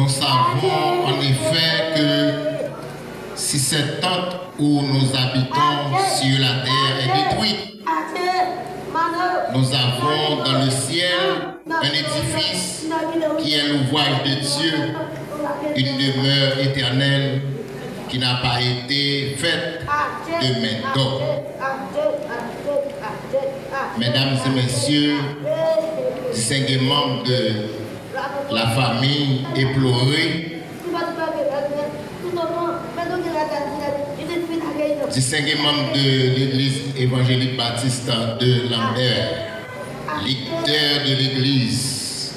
savons en effet que si cette tente où nous habitons sur la terre est détruite, nous avons dans le ciel un édifice qui est l'ouvrage de Dieu, une demeure éternelle qui n'a pas été faite de main d'homme. Mesdames et messieurs, distingués membres de la famille éplorée, distingués membres de l'église évangélique baptiste de Lambert, leader de l'église,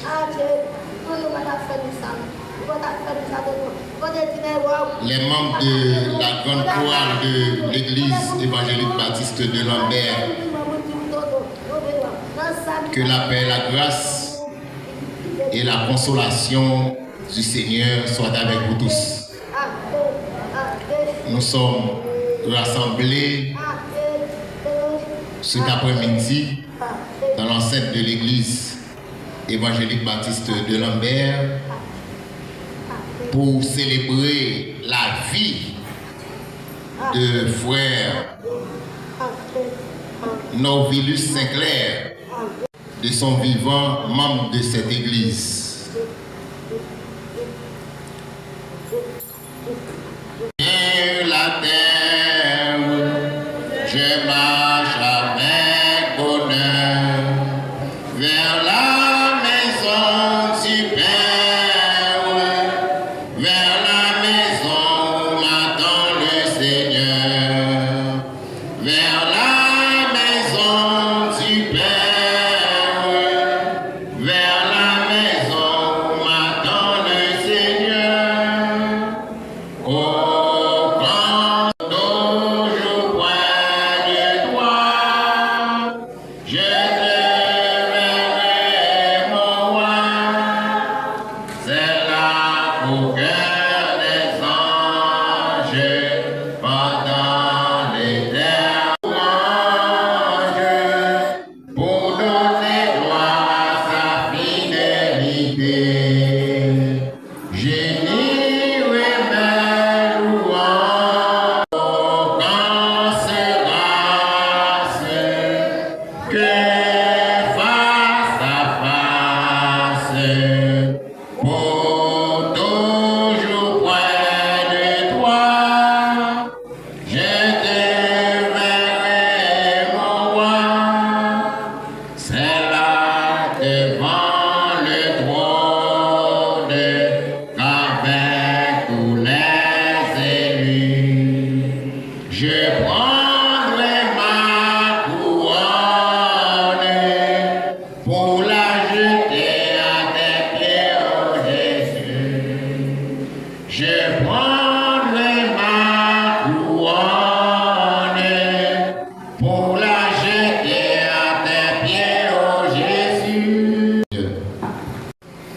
les membres de la grande chorale de l'église évangélique baptiste de Lambert, que la paix, la grâce et la consolation du Seigneur soient avec vous tous. Nous sommes rassemblés cet après-midi dans l'enceinte de l'église évangélique baptiste de Lambert pour célébrer la vie de frère Norvilus Sinclair, de son vivant membre de cette église. Et la terre, je marche avec bonheur vers la maison du Père, vers la maison où m'attend le Seigneur, vers la maison du Père.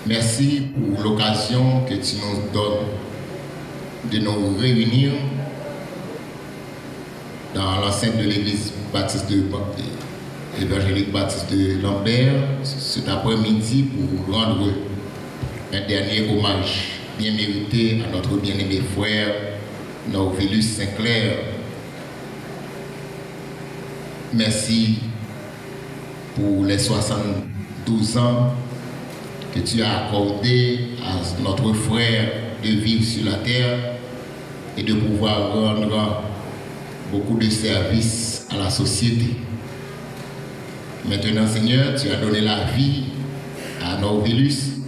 Merci pour l'occasion que tu nous donnes de nous réunir dans l'enceinte de l'église baptiste évangélique baptiste de Lambert cet après-midi pour rendre un dernier hommage bien mérité à notre bien-aimé frère Norvilus Sinclair. Merci pour les 72 ans que tu as accordé à notre frère de vivre sur la terre et de pouvoir rendre beaucoup de services à la société. Maintenant, Seigneur, tu as donné la vie à Norvilus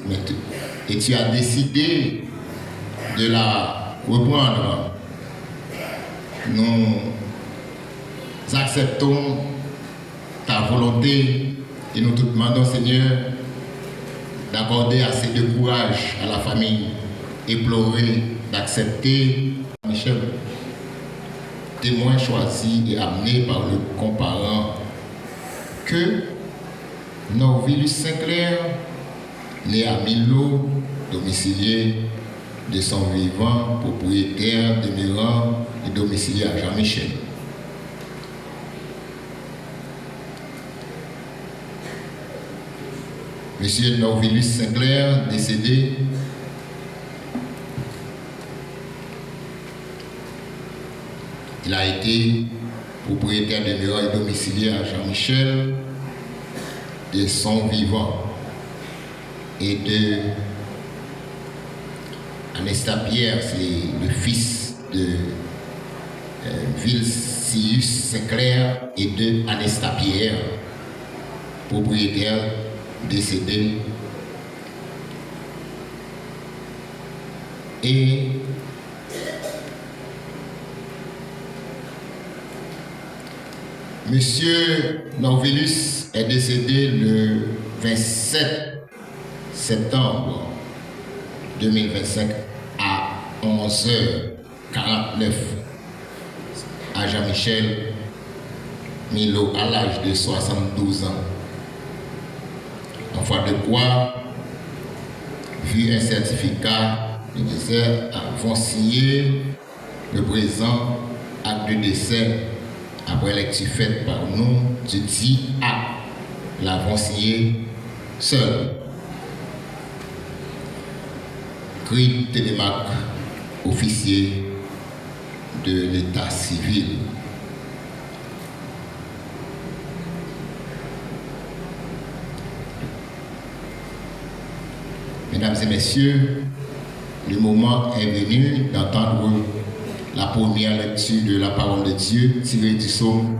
et tu as décidé de la reprendre. Nous acceptons ta volonté et nous te demandons, Seigneur, d'accorder assez de courage à la famille éplorée d'accepter Michel, témoin choisi et amené par le comparant, que Norvilus Sinclair, né à Milo, domicilié de son vivant, propriétaire demeurant et domicilié à Jean-Michel. Monsieur Norvilus Sinclair, décédé Il a été propriétaire de murailles domiciliaires à Jean-Michel, de son vivant, et de Anesta Pierre, c'est le fils de Vilsius Sinclair et de Anesta Pierre, propriétaire décédé. Et Monsieur Norvellus est décédé le 27 septembre 2025 à 11h49 à Jean-Michel Milo à l'âge de 72 ans. En foi de quoi, vu un certificat de décès, avons signé le présent acte de décès après lecture faite par nous du dit acte. L'avons signé seul. Cri Télémac, officier de l'état civil. Mesdames et messieurs, le moment est venu d'entendre la première lecture de la parole de Dieu tirée du psaume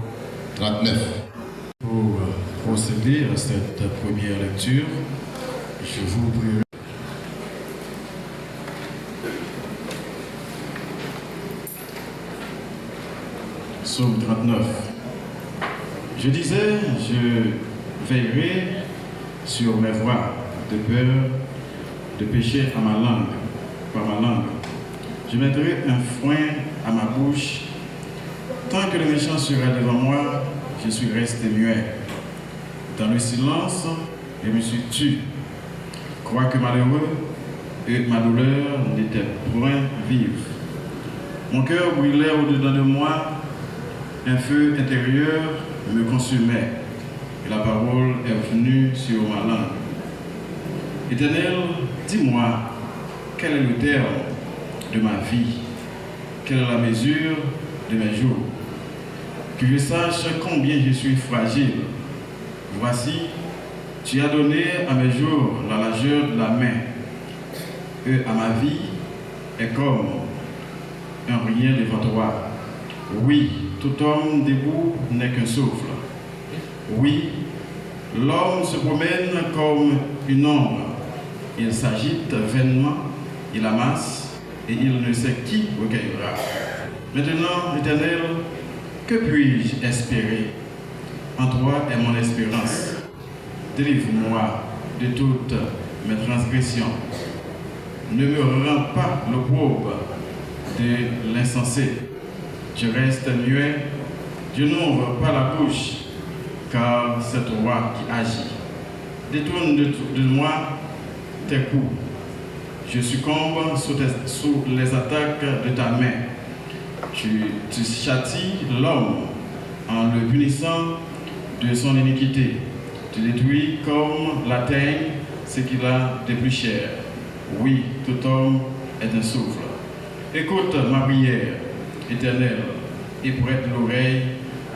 39. Pour procéder à cette première lecture, je vous prie. Psaume 39. Je disais, je veillerai sur mes voies de peur de pécher à ma langue, par ma langue. Je mettrai un frein à ma bouche. Tant que le méchant sera devant moi, je suis resté muet. Dans le silence, je me suis tu. Quoique malheureux, et ma douleur n'était point vive. Mon cœur brûlait au-dedans de moi, un feu intérieur me consumait, et la parole est venue sur ma langue. Éternel, dis-moi, quel est le terme de ma vie? Quelle est la mesure de mes jours? Que je sache combien je suis fragile. Voici, tu as donné à mes jours la largeur de la main, et à ma vie est comme un rien devant toi. Oui, tout homme debout n'est qu'un souffle. Oui, l'homme se promène comme une ombre. Il s'agite vainement, il amasse, et il ne sait qui recueillera. Maintenant, Éternel, que puis-je espérer? En toi est mon espérance. Délivre-moi de toutes mes transgressions. Ne me rends pas l'opprobre de l'insensé. Je reste muet, je n'ouvre pas la bouche, car c'est toi qui agis. Détourne de moi tes coups. Je succombe sous les attaques de ta main. Tu châties l'homme en le punissant de son iniquité. Tu détruis comme la teigne ce qu'il a de plus cher. Oui, tout homme est un souffle. Écoute ma prière, Éternel, et prête l'oreille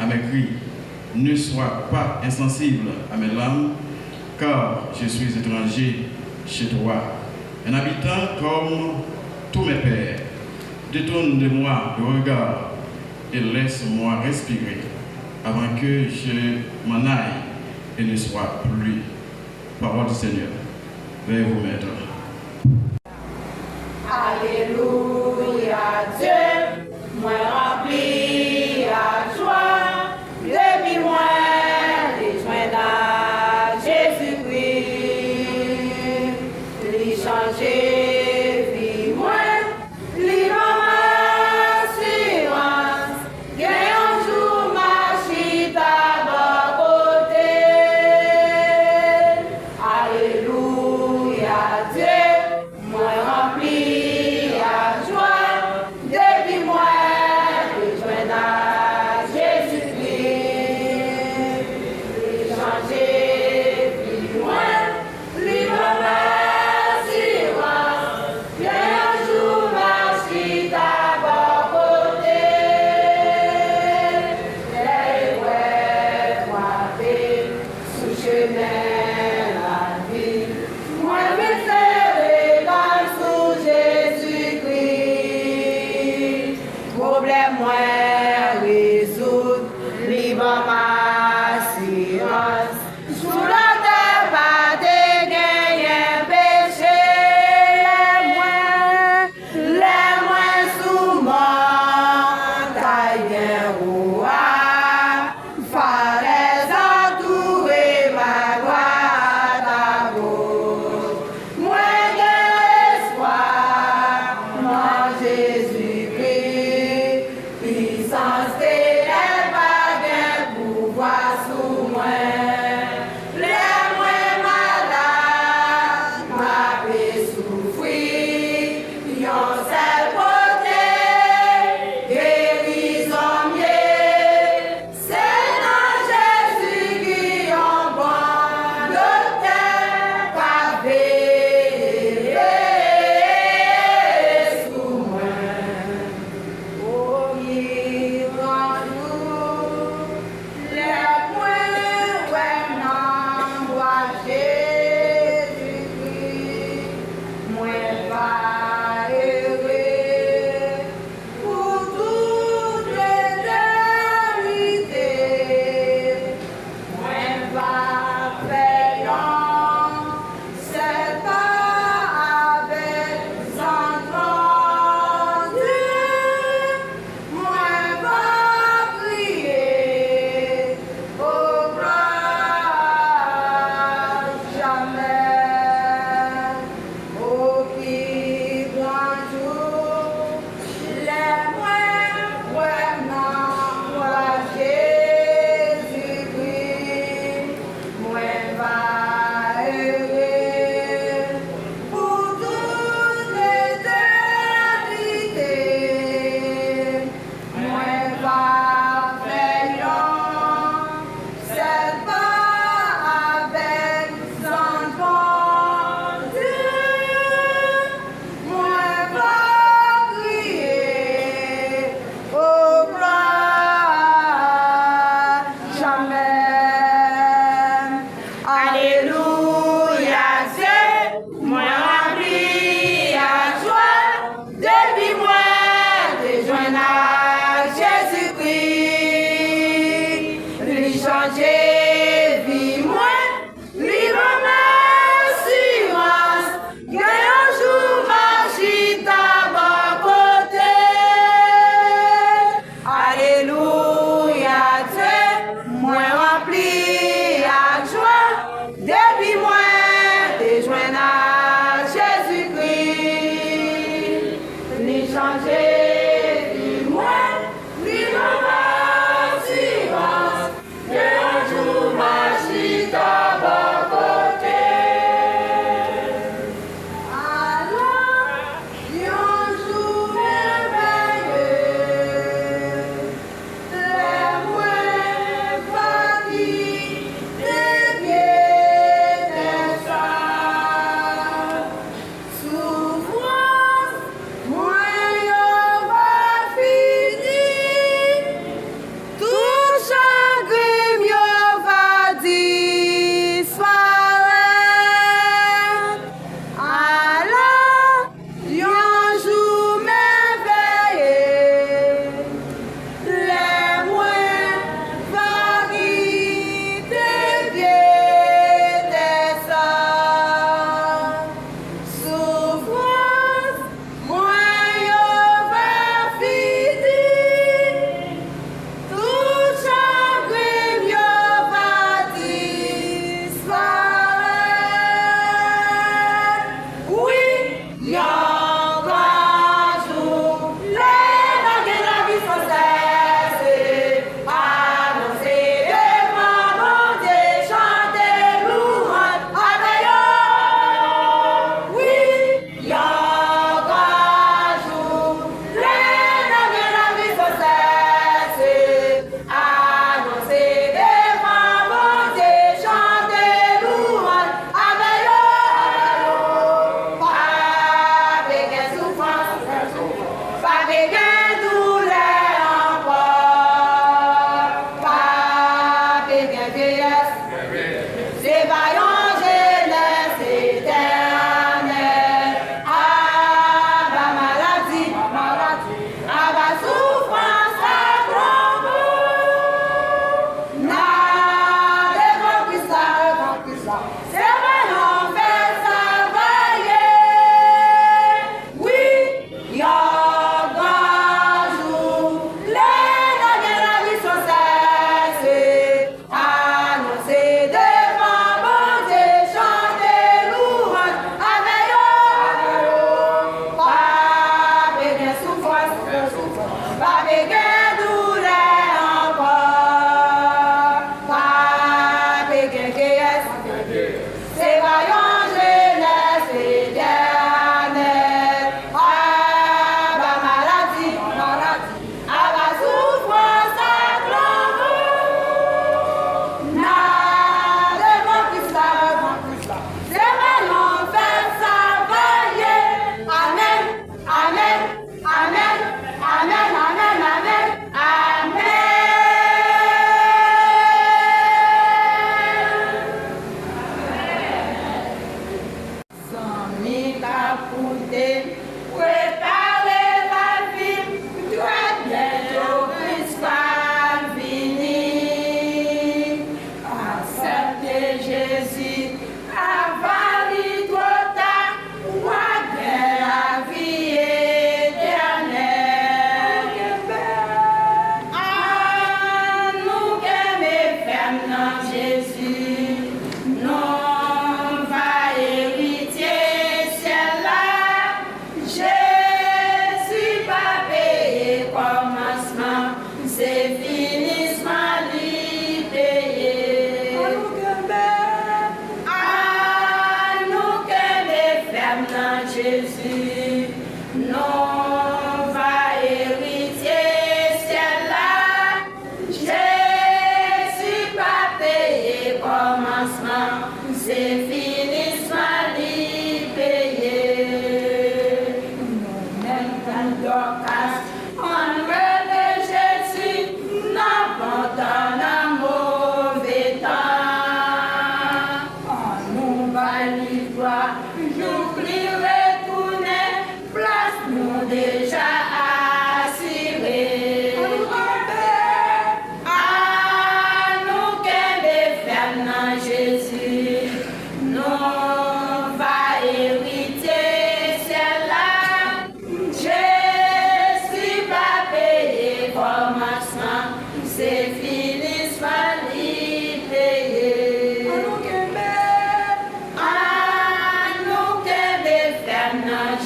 à mes cris. Ne sois pas insensible à mes larmes, car je suis étranger chez toi, un habitant comme tous mes pères. Détourne de moi le regard et laisse-moi respirer avant que je m'en aille et ne sois plus. Parole du Seigneur. Veuillez vous mettre. Alléluia, Dieu, moi rempli à joie, depuis moi les joints à Jésus-Christ, lui changer vie moi, lui ma assurance, gagne un jour ma chita de côté. Alléluia, Dieu, moi rempli à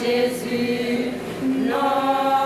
Jésus, non.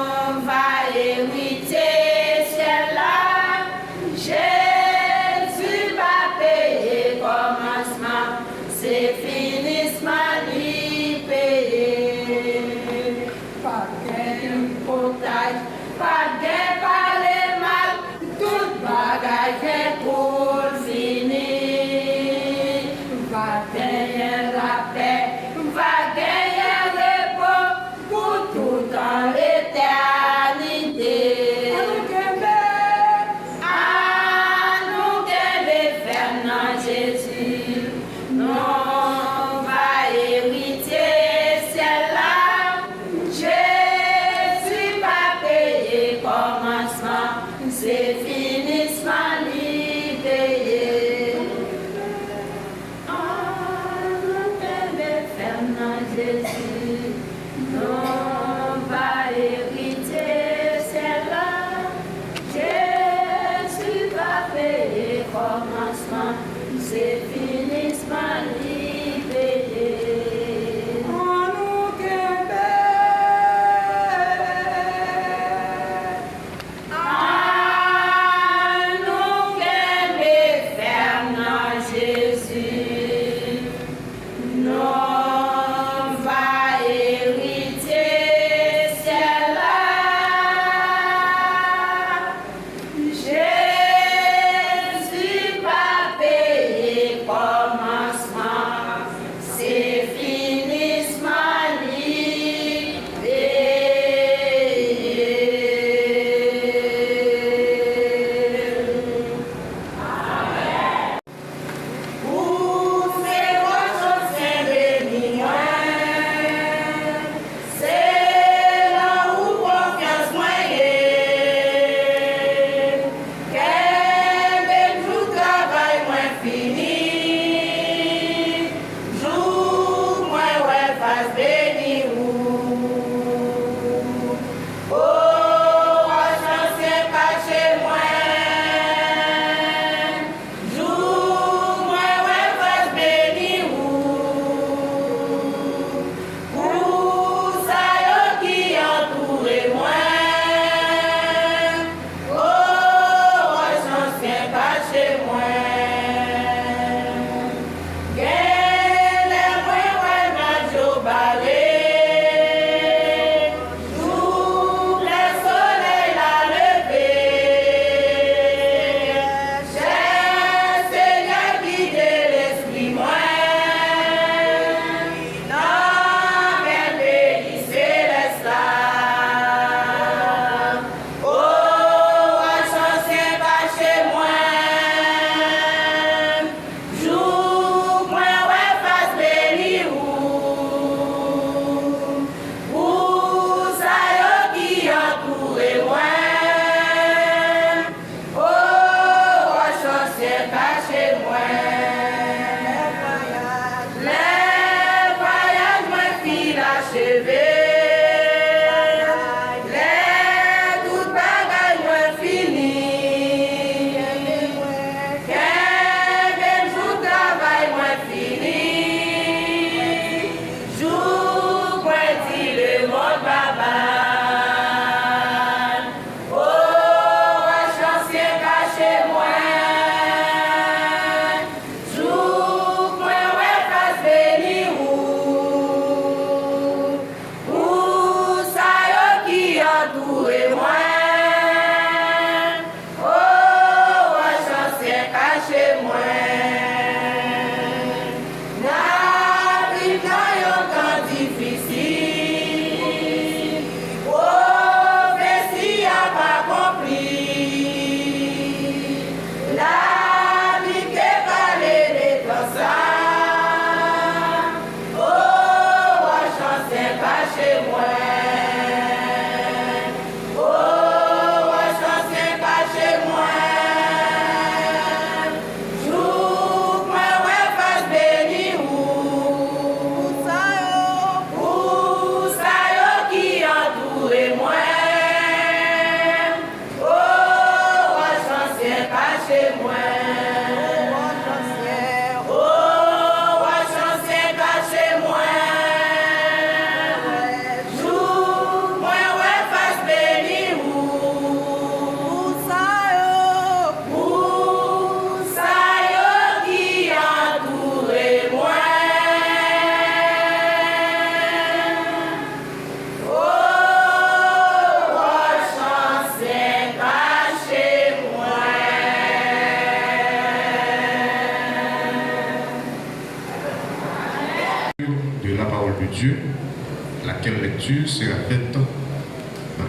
lecture sera faite dans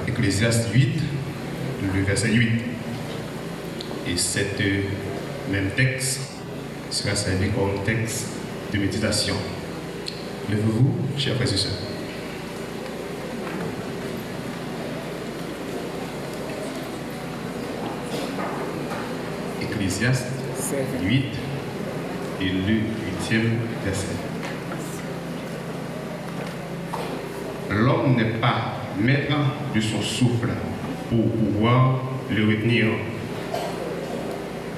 Ecclésiaste 8, le verset 8. Et cet même texte sera servi comme texte de méditation. Levez-vous, chers frères et sœurs. Ecclésiaste 8 et le 8e verset. L'homme n'est pas maître de son souffle pour pouvoir le retenir.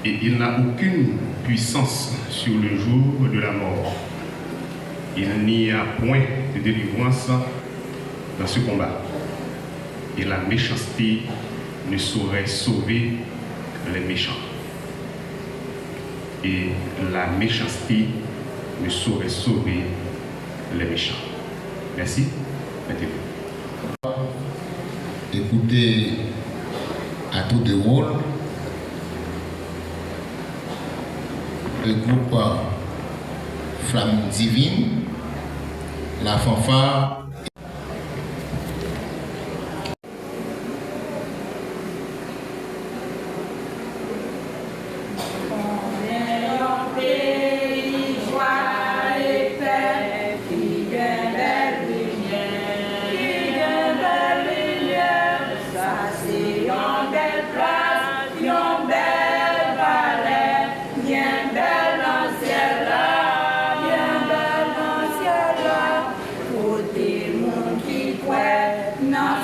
Et il n'a aucune puissance sur le jour de la mort. Il n'y a point de délivrance dans ce combat. Et la méchanceté ne saurait sauver les méchants. Et la méchanceté ne saurait sauver les méchants. Merci. Mettez-vous. Écoutez à tour de rôle le groupe Flamme Divine, la fanfare. Moi,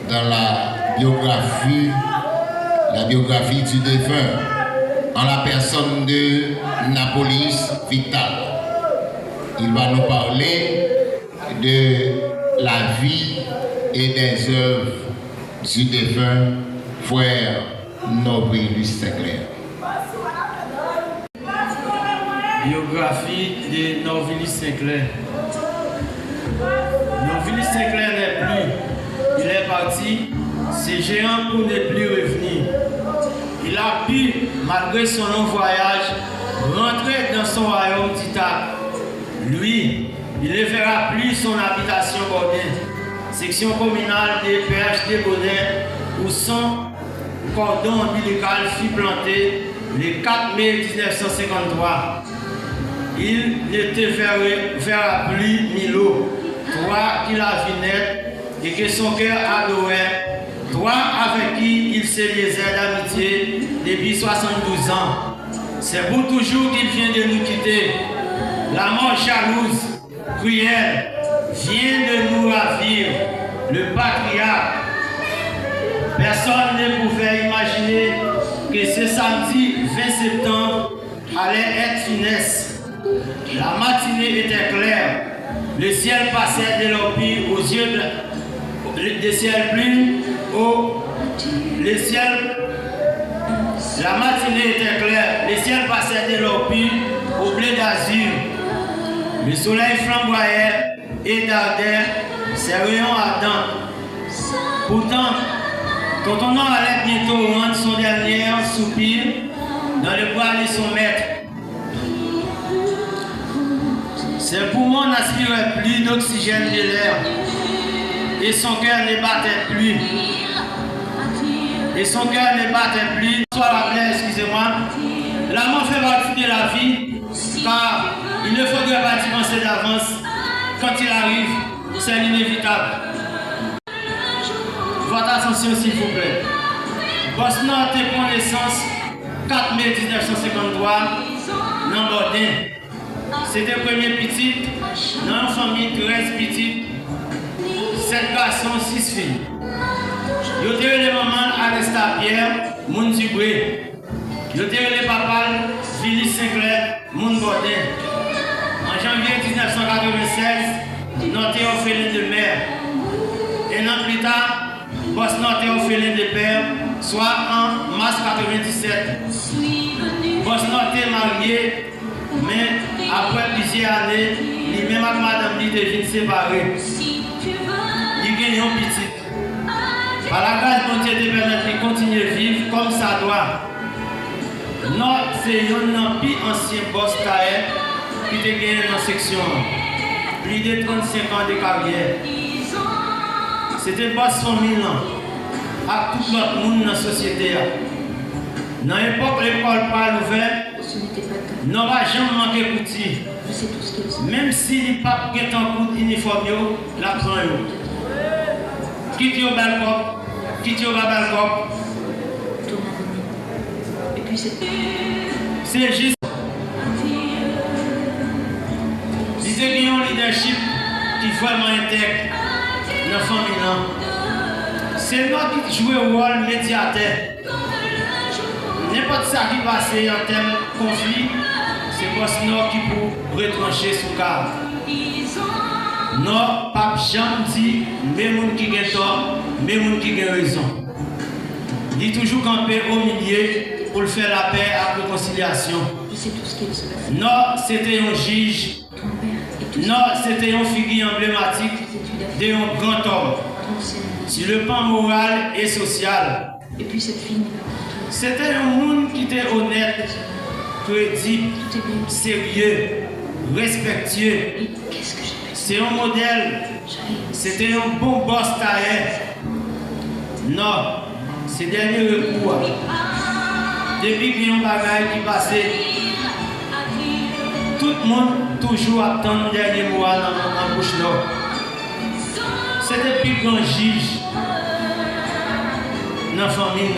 dans la biographie du défunt, en la personne de Napoléus Vital. Il va nous parler de la vie et des œuvres du défunt frère Norvélus Sinclair. Biographie de Norvélus Sinclair. Norvélus Sinclair n'est plus. Il est parti. Ce géant pour ne plus revenir. Il a pu, malgré son long voyage, rentrer dans son royaume d'Ithaque. Lui, il ne verra plus son habitation Bordin, section communale des Perches des Baudins, où son cordon ombilical fut planté le 4 mai 1953. Il ne te verra plus Milo, toi qui l'as vu naître et que son cœur adorait, toi avec qui il se liait d'amitié depuis 72 ans. C'est pour toujours qu'il vient de nous quitter. La mort jalouse, cruelle, vient de nous ravir. Le patriarche. Personne ne pouvait imaginer que ce samedi 20 septembre allait être funeste. La matinée était claire. Le ciel passait de l'empire aux yeux de ciel plume le ciel. La matinée était claire. Le ciel passait de l'empire au blé d'azur. Le soleil flamboyait et dardait ses rayons ardents. Pourtant, tonton allait bientôt rendre son dernier soupir dans le bras de son maître. Ses poumons n'aspiraient plus d'oxygène de l'air et son cœur ne battait plus. Excusez-moi. La mort fait partie de la vie, car il ne faudrait pas y penser d'avance. Quand il arrive, c'est inévitable. Votre attention s'il vous plaît. Bosnor te prend naissance 4 mai 1953 dans Bordin. C'était le premier petit dans une famille 13 petites, 7 garçons, 6 filles. Yo te les mamans Aresta Pierre, Moun Dubré. Yo te les papas Philippe Sinclair, Moun Bordin. En janvier 1996, nous sommes orphelins de mère. Un an plus tard, Bosnor était orphelin de père, soit en mars 1997. Bosnor était marié, mais après plusieurs années, lui-même avec madame lui devient séparé. Il gagne un petit. Par la grâce de Dieu, de permettre de continuer à vivre comme ça doit. Non, c'est un plus ancien boss qui a gagné dans la section. Plus de 35 ans de carrière. C'était boss famille à tout l'autre monde dans la société. Dans l'époque, l'école pas ouverte, non va jamais manquer d'outils. Même si les papes qui sont en coup d'uniforme, la prend. Quitte au balcon. Et puis c'est juste. Disait qu'il y a un leadership qui est vraiment intègre dans la famille. C'est nous qui jouons le rôle médiateur. N'importe ce qui passe en termes de conflit, c'est Bosnor qui peut retrancher sous cas. Non, pas jamais dit, même gens qui ont tort, même gens qui ont raison. Il dit toujours camper au milieu pour faire la paix à la réconciliation. Non, c'était un juge. Non, c'était une figure emblématique d'un grand homme. Sur le plan moral et social. Et puis cette fille. C'était un monde qui était honnête, crédible, sérieux, respectueux. C'est un modèle. C'était un bon boss tailleur. Non, c'est dernier recours. Depuis qu'il y a un bagage qui passait, tout le monde toujours attend le dernier mot dans la bouche là. C'était le plus grand juge dans la famille.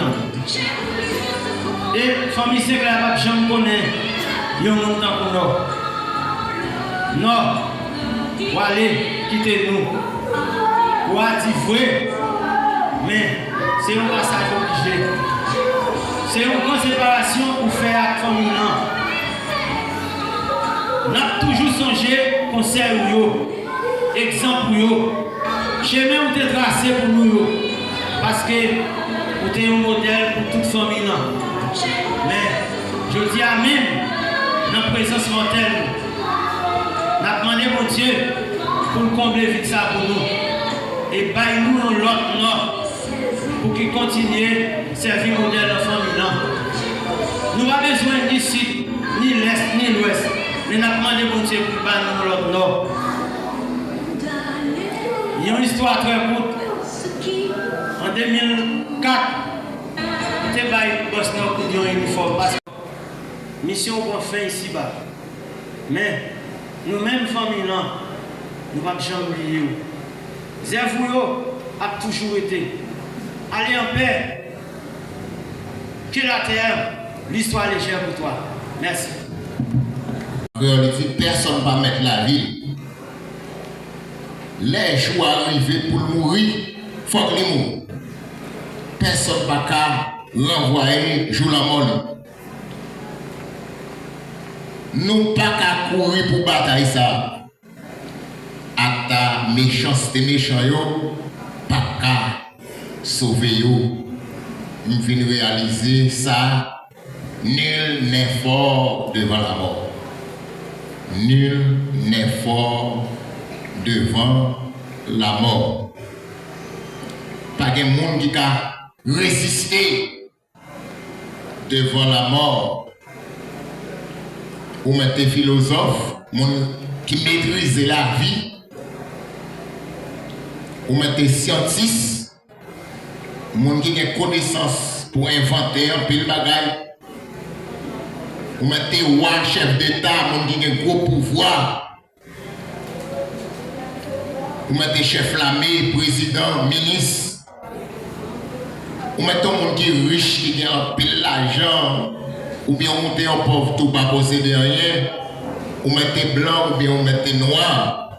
Et la famille Sinclair, je ne connais pas. Il y a un monde pour nous. Non, pour aller quitter nous. Pour dire vrai. c'est un passage obligé. C'est une grande séparation pour faire avec la famille. On a toujours songé conseil ou yo, exemple yo. Chemin où t'es tracé pour nous yo. Parce que vous êtes un modèle pour toute famille. Mais je dis à même dans la présence mortelle, on a demandé mon Dieu pour combler vite ça pour nous. Et baille nous dans l'autre nord pour qu'il continue à servir modèle dans la famille. Nous n'avons pas besoin ni sud, ni l'est, ni l'ouest. Mais nous avons demandé mon Dieu pour bailler nous dans l'autre nord. Il y a une histoire très courte. En 2004, j'étais baillé boss nord pour dire un uniforme. Parce que la mission va faire ici-bas. Mais nous-mêmes, famille, nous ne pouvons jamais oublier. Zévouyo a toujours été. Allez en paix. Que la terre, l'histoire légère pour toi. Merci. En réalité, personne ne va mettre la vie. Les jours arrivés pour mourir, il faut que les mourent. Personne ne va renvoyer jour la mort. Nous pas qu'à courir pour bataille ça. À ta méchanceté méchant yo, pas qu'à sauver yo. Nous venons réaliser ça. Nul n'est fort devant la mort. Nul n'est fort devant la mort. Pas de monde qui a résisté devant la mort. Ou mettez philosophes, qui maîtrisent la vie. Ou mettez scientifiques, qui ont connaissance pour inventer un pile bagaille. Ou mettez roi, chef d'État, qui ont un gros pouvoir. Ou mettez chef l'armée, président, ministre. Ou mettez un monde qui est riche, qui a un pile d'argent. Ou bien on mettez un pauvre tout pas posséder rien. Ou mettez blanc ou bien on mettez noir.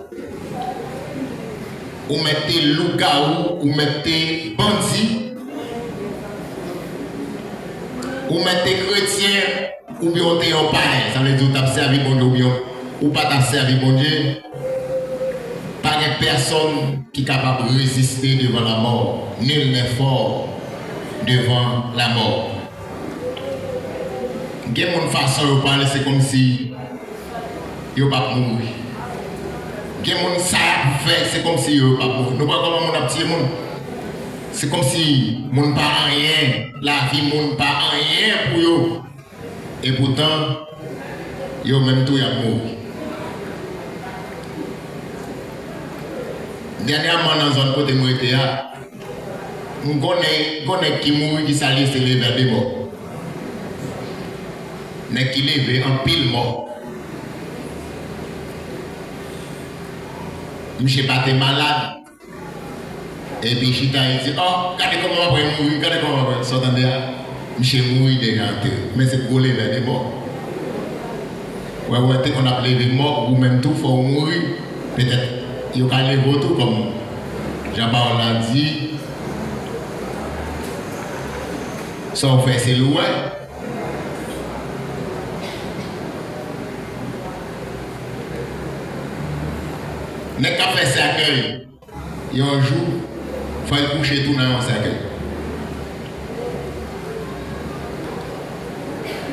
Ou mettez loup-garou, ou mettez bandit. Ou mettez chrétien, ou bien on mettez un païen. Ça veut dire que tu as servi bon Dieu ou bien ou pas t'as servi bon Dieu. Pas de personne qui est capable de résister devant la mort. Nul n'est fort devant la mort. Il y a une façon de parler, c'est comme si il n'y a pas mourir. Il y a une façon de faire, c'est comme si il n'y a pas mourir. Nous ne pouvons pas comment on a petit monde. C'est comme si mon n'a pas rien, la vie mon pas rien pour eux. Et pourtant, ils ont même tout à mourir. Dernièrement, dans une zone côté où j'étais, je connais qui mourit, qui s'allie, c'est les vers des morts. Mais qui lève en pile mort. Je suis pas malade. Et puis Chita il dit, oh, regardez comment on va mourir, regardez comment on va sortir de là. Je suis mourir déjà. Mais c'est pour lever des morts. Ouais, on a levé des morts, ou même tout, il faut mourir. Peut-être, il y a lever tout comme Jean-Paul l'a dit. Ça, on fait, c'est loin. N'est qu'à faire cercueil. Il y a un jour, il faut coucher tout dans un cercueil.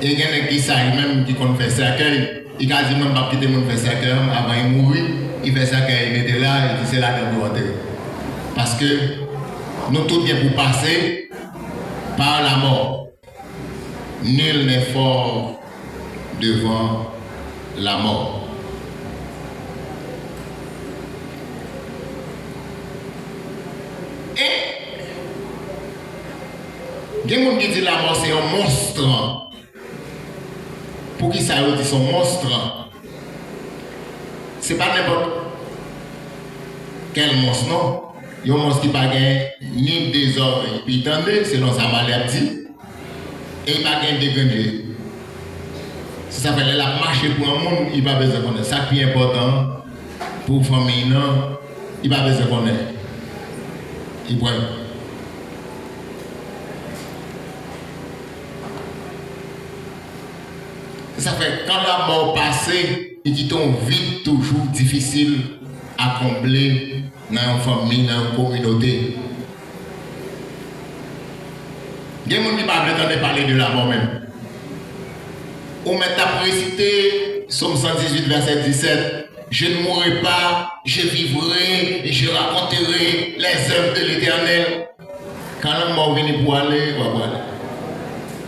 Et il y a des gens qui savent même qui comptent faire cercueil. Il a dit même pas quitter mon faire cercueil avant de mourir. Il fait cercueil, il était là, il dit c'est là qu'il doit être. Parce que nous tous bien pour passer par la mort. Nul n'est fort devant la mort. Il y a des gens qui disent que la mort c'est un monstre. Pour qui ça dit son monstre? Ce n'est pas n'importe quel monstre, non? Il y a un monstre qui n'a pas ni des oreilles, puis attendez, selon sa maladie, et il n'a pas de dégagé. Si ça fait la marcher pour un monde, il n'a pas besoin de connaître. Ça qui est important pour la famille, non, il n'a pas besoin de connaître. Il voit. ça fait quand la mort passe, il dit ton vie toujours difficile à combler dans une famille, dans une communauté. Il y a des gens qui ne parlent pas parler de la mort même. On met à réciter Somme 118, verset 17. Je ne mourrai pas, je vivrai et je raconterai les œuvres de l'Éternel. Quand la mort vient pour aller,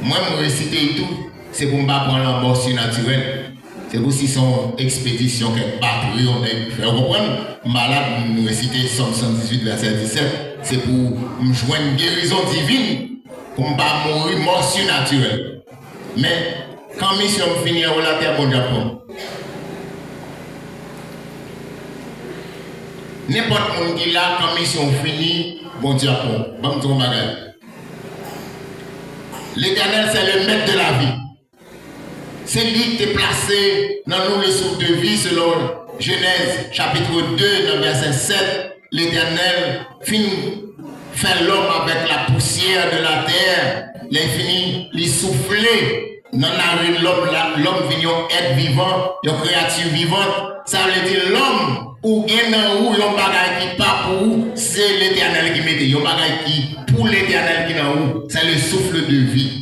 moi, je réciter tout, c'est pour ne pas prendre la mort surnaturelle. C'est pour si son expédition quelque part, on est faire comprendre. Malade, nous réciter Somme 118, verset 17. C'est pour me joindre une guérison divine, pour ne pas mourir mort surnaturelle. Mais quand mission finit, on la terre, bon Japon. N'importe qui est là, quand mission finit, bon Japon. Bon Dieu, l'Éternel, c'est le maître de la vie. C'est lui qui est placé dans nous le souffle de vie selon Genèse chapitre 2, dans verset 7. L'Éternel finit fait l'homme avec la poussière de la terre. L'infini lui souffler dans la rue de l'homme vient être vivant, une créature vivante. Ça veut dire l'homme ou un ou un bagage qui pas pour vous, c'est l'Éternel qui met. Un bagage qui pour l'Éternel qui dans vous, c'est le souffle de vie.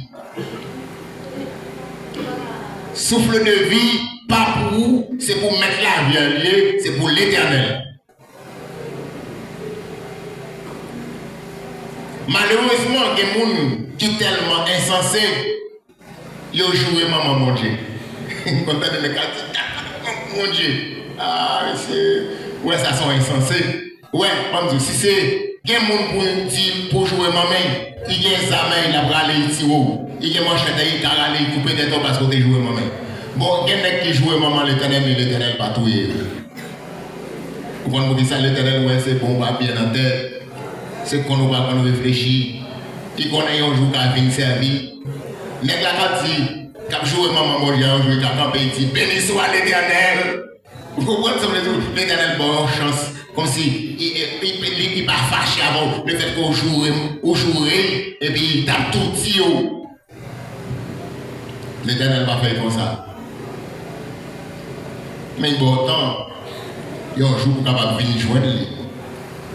Souffle de vie, pas pour vous, c'est pour mettre la vie en lieu, c'est pour l'Éternel. Malheureusement, il y a des gens qui sont tellement insensés, ils ont joué maman, mon Dieu. Mon Dieu. Ah, c'est. Ouais, ça sont insensés. Ouais, si c'est. Il y a des gens pour jouer maman, il y a des amis, il a bralé, il y a des manchettes, il a râlé, il coupe des têtes parce qu'on a joué maman. Bon, il y a des gens qui jouent maman, l'Éternel, mais l'Éternel pas tout. Vous comprenez ça, l'Éternel, ouais, c'est bon, va bien en tête. C'est qu'on va quand on réfléchit. Il connaît un jour qu'à venir servir. Mais la quand dit, quand je joue maman, mon Dieu, je vais camper, il dit, béni soit l'Éternel. Vous comprenez ça, l'Éternel, bon, chance. Comme si il n'est pas fâché avant le fait qu'on joue, et puis il tape tout petit. L'Éternel va faire comme ça. Mais bon temps, il y a un jour pour capable venir joindre lui,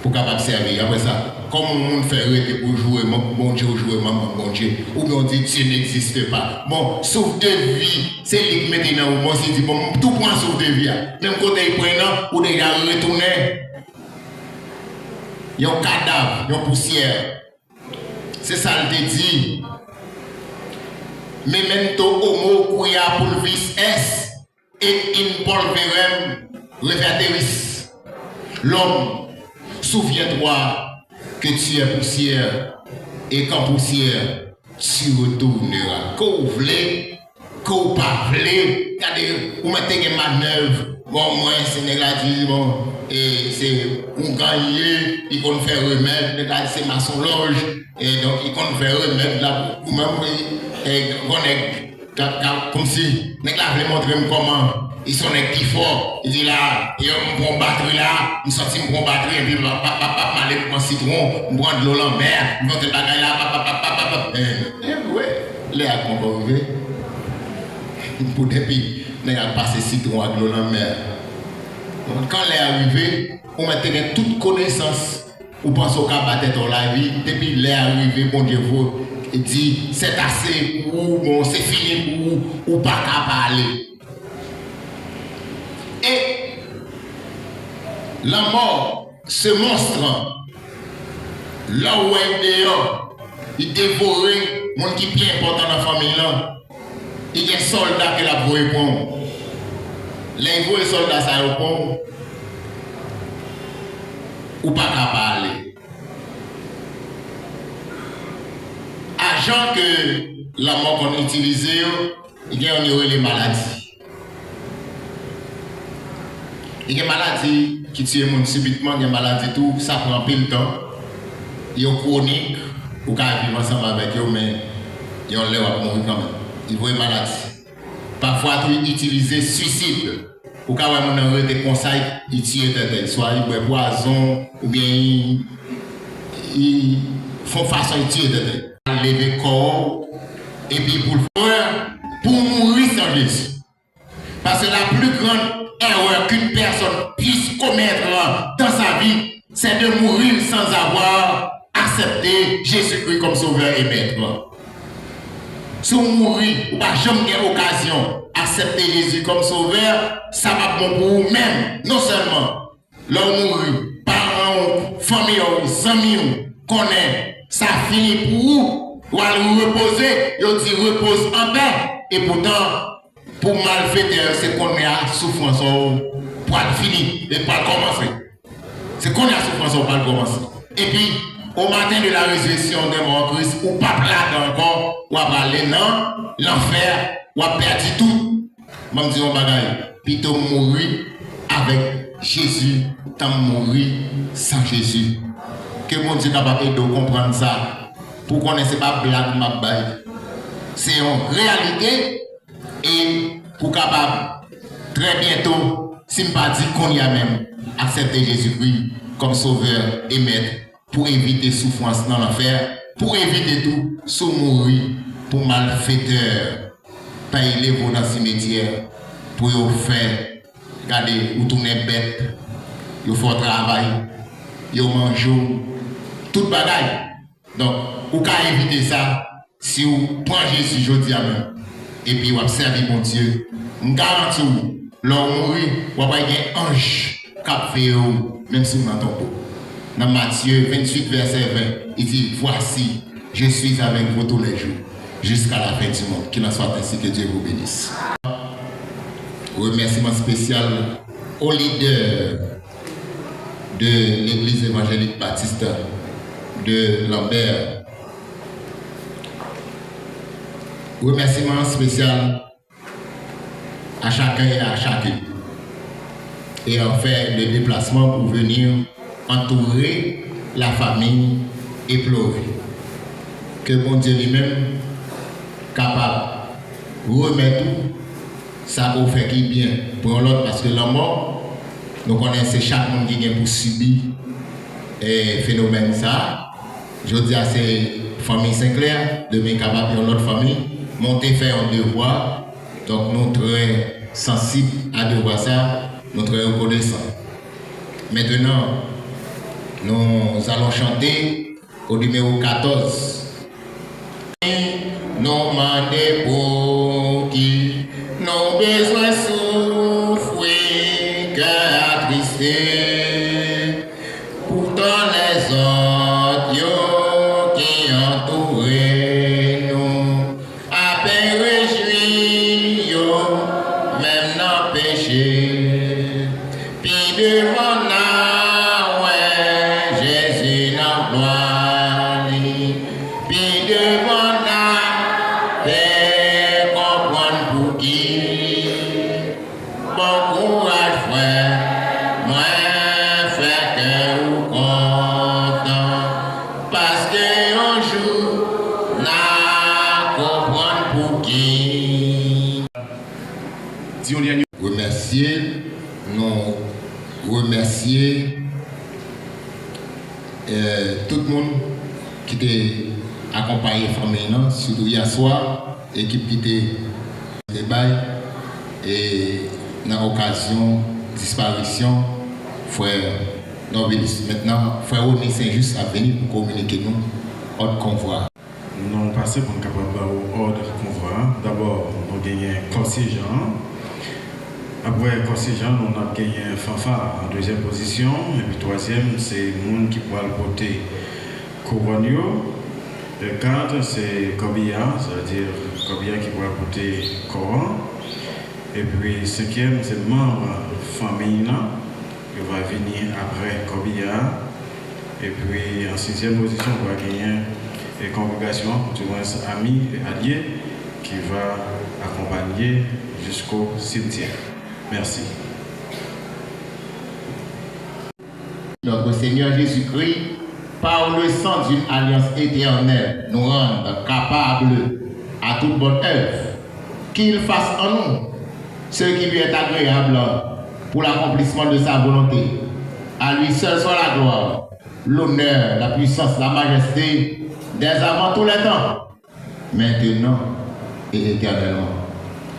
pour capable servir. Après ça, comme on monde fait arrêter pour jouer, bon Dieu, jouer, maman, bon Dieu, ou bien on dit Dieu n'existe pas. Bon, sauf de vie, c'est lui qui met dans le monde, il dit, bon, tout point sauf de vie. Même quand il prend, ou déjà retourné, il y a un cadavre, il y a une poussière. C'est ça le dit. Memento homo quia pulvis est et in polverem reverteris. L'homme, souviens-toi que tu es poussière et qu'en poussière tu retourneras. Qu'on voulait, qu'on pas voulait, vous mettez une manœuvre. Bon, moi, Sénégal dit, bon, et c'est pour gagner, il compte faire remède, c'est maçon loge, et donc il compte faire remède là, ou même, comme si, les gars voulaient montrer comment, ils sont les qui forts, il dit là, il y a un bon batterie là, ils sortent un bon batterie, et puis, papa, m'aller pour un citron, on prend de l'eau en mer, ils vont te bagailler là, papa, et ouais, les gars qu'on va arriver, pour depuis, les gars passent citron avec l'eau en mer. Quand elle est arrivée, on mettait toute connaissance. On pense au cas de la vie. Depuis elle est arrivée, bon Dieu, vous dit c'est assez ou bon, c'est fini ou pas qu'à parler. Et la mort, ce monstre, là où elle est dehors, il dévorait mon qui est bien important dans la famille là. Il y a des soldats qui la voient pour. Les gros soldats, ça répond, ou pas qu'à parler. Agent que la mort qu'on utilise, il y a les maladies. Il y a des maladies qui tuent les gens subitement, il y a des maladies tout, ça prend pile de temps. Il y a des chroniques, ou qu'à vivre ensemble avec eux, mais il y a des gens qui mourir quand même. Il y a des maladies. Parfois, tu utilises suicide. Ou quand on a des conseils, il tire tête, soit il boit poison, ou bien ils font façon de tirer tête. Lever corps, et puis pour mourir sans Jésus. Parce que la plus grande erreur qu'une personne puisse commettre dans sa vie, c'est de mourir sans avoir accepté Jésus-Christ comme sauveur et maître. Si on mourit, ou pas jamais eu occasion d'accepter Jésus comme sauveur, ça va bon pour vous-même. Non seulement l'homme mourit, parents, famille, amis, connaît, ça finit pour vous, ou à vous reposer, et on dit repose en paix. Et pourtant, pour malfaiteur, c'est qu'on est à souffrance pour finir et pas commencer. C'est qu'on est à souffrance pour pas commencer. Et puis, au matin de la résurrection de mon Christ, ou pas là encore, ou à aller dans l'enfer, ou à perdre tout. Je me dis, on bagaille, plutôt mourir avec Jésus, tant mourir sans Jésus. Que mon Dieu capable de comprendre ça. Pour qu'on ne soit pas blague, ma baille. C'est en réalité, et pour capable, très bientôt, si je ne pas dire qu'on y a même accepté Jésus-Christ comme sauveur et maître, pour éviter souffrance dans l'enfer, pour éviter tout, sous mourir, pour malfaiteur, tailler les veaux dans le cimetière, pour vous faire, regardez, vous tournez bête, vous faites travail, vous mangez, toute bagaille. Donc, vous pouvez éviter ça si vous prenez Jésus jeudi à même. Et puis vous observez mon Dieu. Je garantis vous, l'homme mourir, vous avez un ange qui a fait même si vous n'entendez pas. Dans Matthieu 28, verset 20, il dit, voici, je suis avec vous tous les jours, jusqu'à la fin du monde. Qu'il en soit ainsi, que Dieu vous bénisse. Remerciement spécial au leader de l'église évangélique baptiste de Lambert. Remerciement spécial à chacun et à chacune. Et en fait le déplacement pour venir entourer la famille et pleurer. Que mon Dieu lui-même capable de remettre tout ça pour faire qui bien pour l'autre, parce que la mort, nous connaissons chaque monde qui vient pour subir et phénomène ça. Je dis à ces familles Saint-Clair, demain capable de notre famille, monter faire un devoir. Donc nous très sensibles à devoir ça, nous très reconnaissants. Maintenant, nous allons chanter au numéro 14. Nous demandons pour qui nos besoins souffrent, cœur attristé. Pourtant les autres qui entourent nous, à peine réjouis, même dans le péché. Puis devant nous, ouais, Jésus n'a gloire. Puis devant nous, fais comprendre pour qui. Bon courage, frère, moi, frère, que vous content. Parce que un jour, n'a comprendre pour qui. Remercier tout le monde qui t'a accompagné la famille, surtout hier soir, l'équipe qui t'a débat et dans l'occasion disparition, frère Nobilis. Maintenant, frère Oni Saint-Just a venu pour communiquer nous ordre convoi. Nous passons pour nous capable ordre convoi. D'abord, nous gagnons Corsier Jean. Après Corsier Jean, nous avons gagné Fanfare en deuxième position. Et puis troisième, c'est le monde qui pourra le porter couronne. Le 4, c'est Kobia, c'est-à-dire Kobia qui pourra porter couronne. Et puis cinquième, c'est le membre famille qui va venir après Kobia. Et puis en sixième position, on va gagner une congrégation, du moins amis et alliés, qui va accompagner jusqu'au cimetière. Merci. Notre Seigneur Jésus-Christ, par le sang d'une alliance éternelle, nous rend capables à toute bonne œuvre, qu'il fasse en nous ce qui lui est agréable pour l'accomplissement de sa volonté. À lui seul soit la gloire, l'honneur, la puissance, la majesté, dès avant tous les temps, maintenant et éternellement.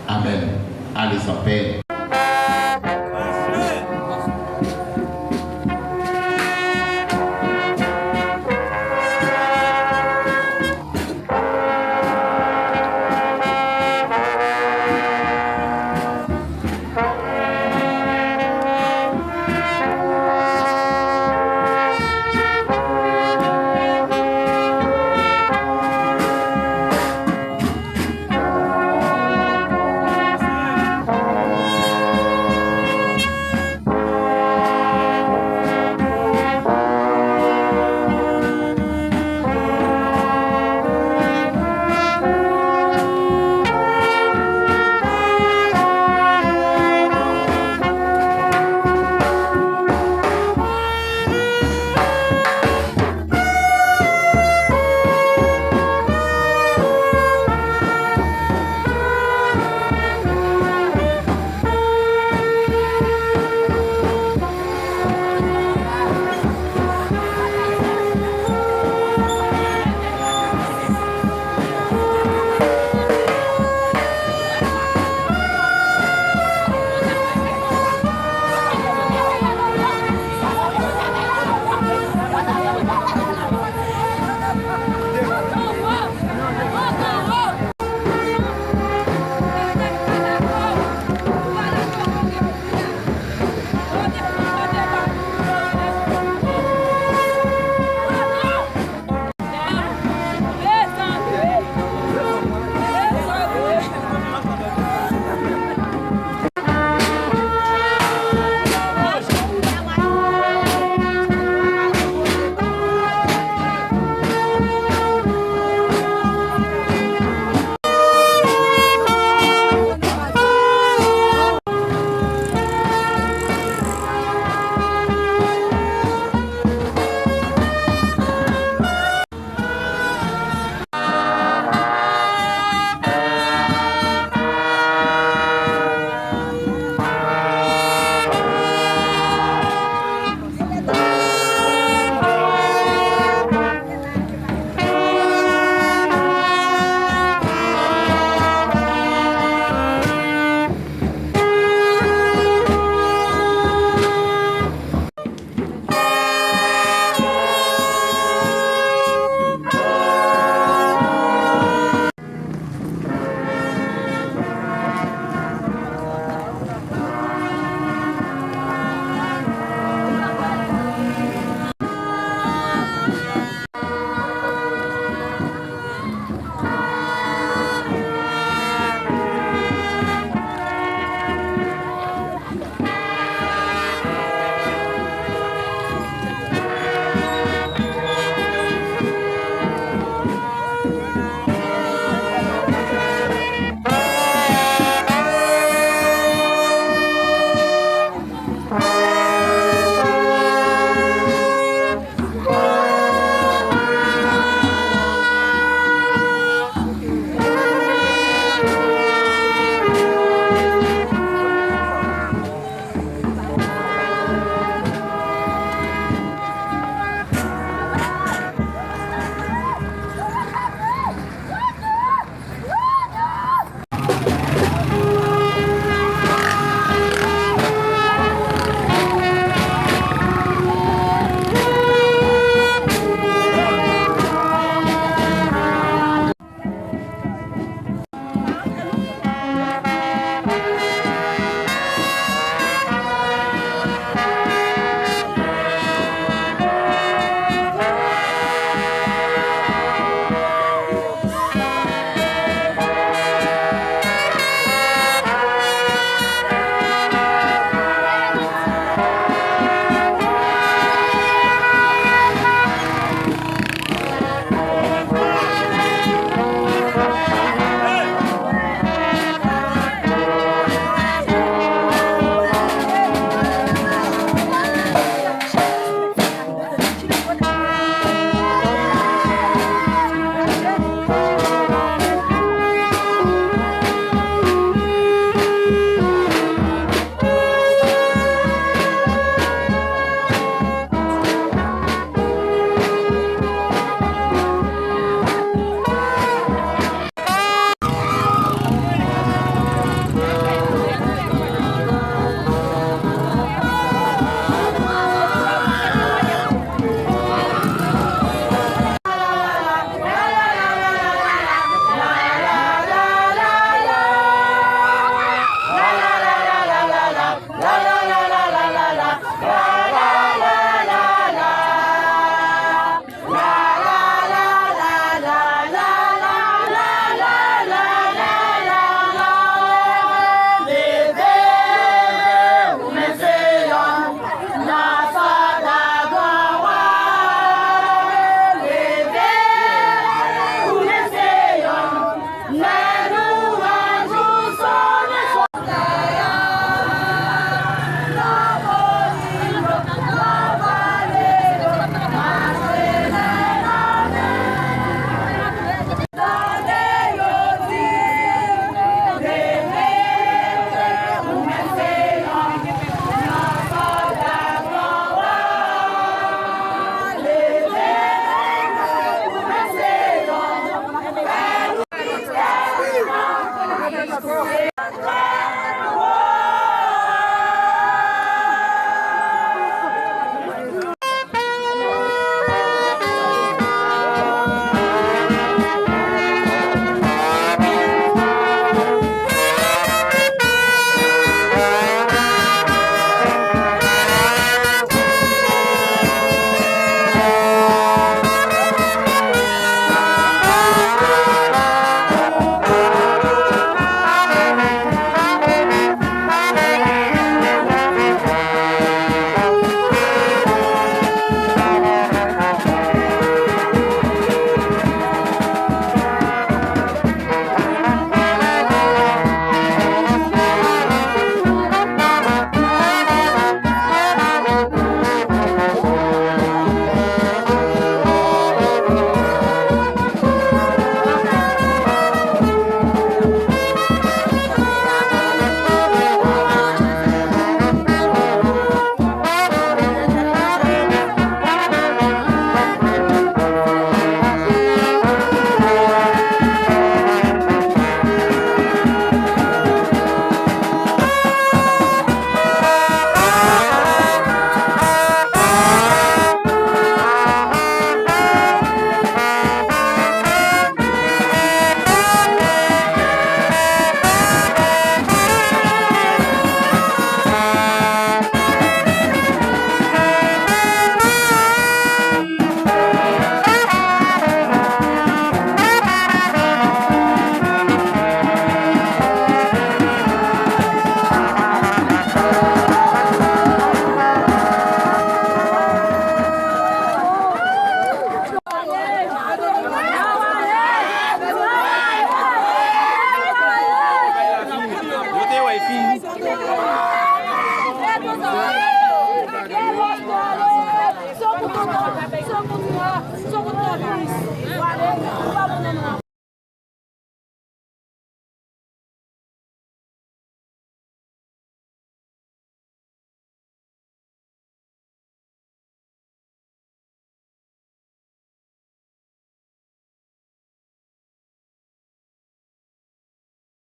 Amen. Allez en paix.